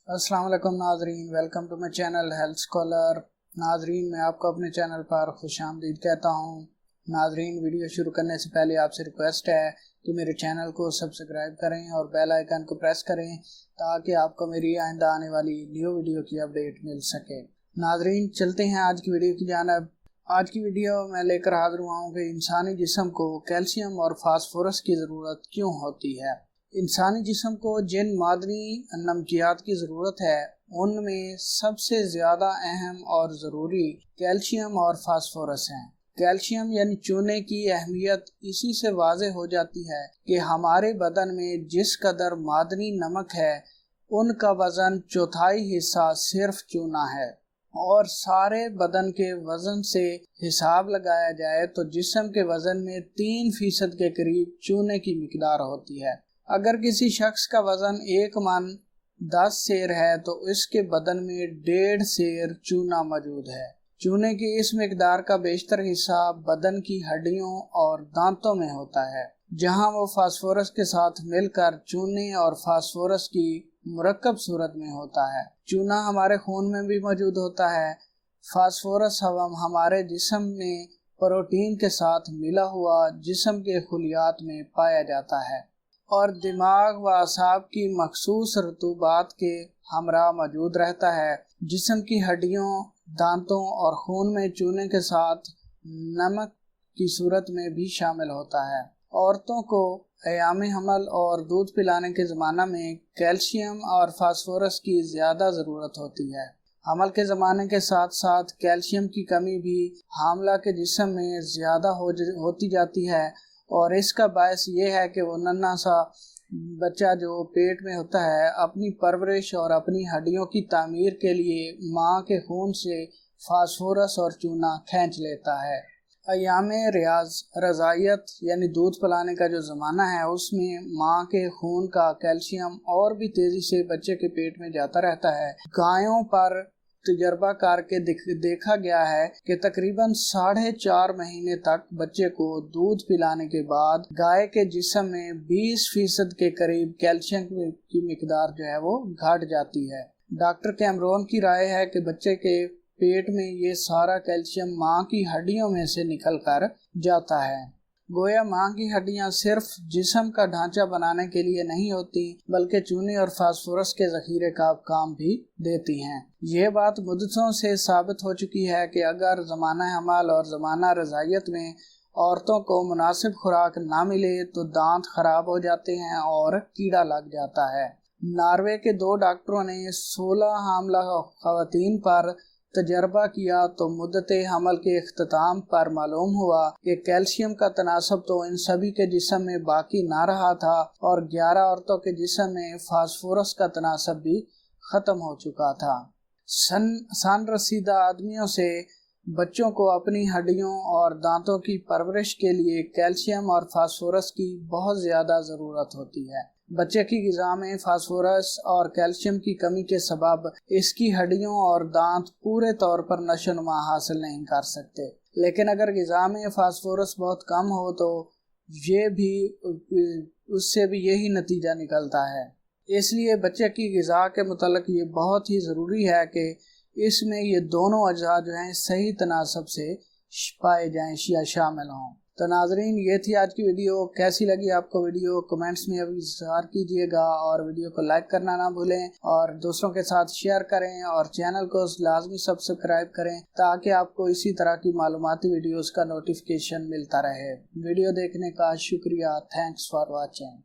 अस्सलाम वालेकुम नाजरीन, welcome to my channel health scholar. नाजरीन, मैं आपको अपने चैनल पर खुशामदीद कहता हूँ। नाजरीन, वीडियो शुरू करने से पहले आपसे रिक्वेस्ट है कि मेरे चैनल को सब्सक्राइब करें और बेल आइकन को प्रेस करें ताकि आपको मेरी आइंदा आने वाली न्यू वीडियो की अपडेट मिल सके। नाजरीन, चलते हैं आज की वीडियो की जानिब। आज की वीडियो मैं लेकर हाजिर हुआ हूँ कि इंसानी जिस्म को कैल्शियम और फास्फोरस की ज़रूरत क्यों होती है। इंसानी जिस्म को जिन मादनी नमकियात की ज़रूरत है उनमें सबसे ज़्यादा अहम और ज़रूरी कैल्शियम और फास्फोरस हैं। कैल्शियम यानी चूने की अहमियत इसी से वाज़ेह हो जाती है कि हमारे बदन में जिस कदर मादनी नमक है उनका वज़न चौथाई हिस्सा सिर्फ चूना है, और सारे बदन के वज़न से हिसाब लगाया जाए तो जिस्म के वज़न में 3% के करीब चूने की मिकदार होती है। अगर किसी शख्स का वज़न 1 मन 10 सेर है तो इसके बदन में 1.5 सेर चूना मौजूद है। चूने की इस मिकदार का बेशतर हिस्सा बदन की हड्डियों और दांतों में होता है, जहां वो फास्फोरस के साथ मिलकर चूने और फास्फोरस की मुरक्कब सूरत में होता है। चूना हमारे खून में भी मौजूद होता है। फास्फोरस हमारे जिस्म में प्रोटीन के साथ मिला हुआ जिस्म के खुलियात में पाया जाता है और दिमाग व असाब की मखसूस रतूबात के हमरा मौजूद रहता है। जिस्म की हड्डियों, दांतों और खून में चूने के साथ नमक की सूरत में भी शामिल होता है। औरतों को अयाम हमल और दूध पिलाने के ज़माना में कैल्शियम और फास्फोरस की ज़्यादा ज़रूरत होती है। हमल के ज़माने के साथ साथ कैल्शियम की कमी भी हामला के जिस्म में ज़्यादा होती जाती है, और इसका बायस ये है कि वो नन्हा सा बच्चा जो पेट में होता है अपनी परवरिश और अपनी हड्डियों की तामीर के लिए माँ के खून से फास्फोरस और चूना खींच लेता है। अयामे रज़ायत यानी दूध पिलाने का जो ज़माना है उसमें माँ के खून का कैल्शियम और भी तेज़ी से बच्चे के पेट में जाता रहता है। गायों पर तजर्बा करके देखा गया है कि तकरीबन 4.5 महीने तक बच्चे को दूध पिलाने के बाद गाय के जिस्म में 20% के करीब कैल्शियम की मिकदार जो है वो घट जाती है। डॉक्टर कैमरोन की राय है कि बच्चे के पेट में ये सारा कैल्शियम माँ की हड्डियों में से निकल कर जाता है। गोया माँ की हड्डियाँ सिर्फ जिस्म का ढांचा बनाने के लिए नहीं होती बल्कि चूने और फास्फोरस के ज़ख़ीरे का काम भी देती हैं। ये बात मुद्दतों से साबित हो चुकी है कि अगर ज़माना हमल और ज़माना रज़ायत में औरतों को मुनासिब खुराक ना मिले तो दांत खराब हो जाते हैं और कीड़ा लग जाता है। नॉर्वे के 2 डॉक्टरों ने 16 हामला ख़वातीन पर तजर्बा किया तो मुद्दते हमल के इख्तिताम पर मालूम हुआ कि कैल्शियम का तनासब तो इन सभी के जिस्म में बाकी ना रहा था, और 11 औरतों के जिस्म में फास्फोरस का तनासब भी ख़त्म हो चुका था। सन रसीदा आदमियों से बच्चों को अपनी हड्डियों और दांतों की परवरिश के लिए कैल्शियम और फास्फोरस की बहुत ज़्यादा ज़रूरत होती है। बच्चे की ग़िज़ा में फास्फोरस और कैल्शियम की कमी के सबब इसकी हड्डियां और दांत पूरे तौर पर नशोनुमा हासिल नहीं कर सकते। लेकिन अगर ग़िज़ा में फास्फोरस बहुत कम हो तो उससे भी यही नतीजा निकलता है। इसलिए बच्चे की ग़िज़ा के मुतालिक ये बहुत ही ज़रूरी है कि इसमें ये दोनों अज्जा जो हैं सही तनासब से पाए जाएँ या शामिल हों। तो नाजरीन, ये थी आज की वीडियो। कैसी लगी आपको वीडियो कमेंट्स में अभी इज़हार कीजिएगा, और वीडियो को लाइक करना ना भूलें और दूसरों के साथ शेयर करें, और चैनल को लाजमी सब्सक्राइब करें ताकि आपको इसी तरह की मालूमाती वीडियोस का नोटिफिकेशन मिलता रहे। वीडियो देखने का शुक्रिया। Thanks for watching.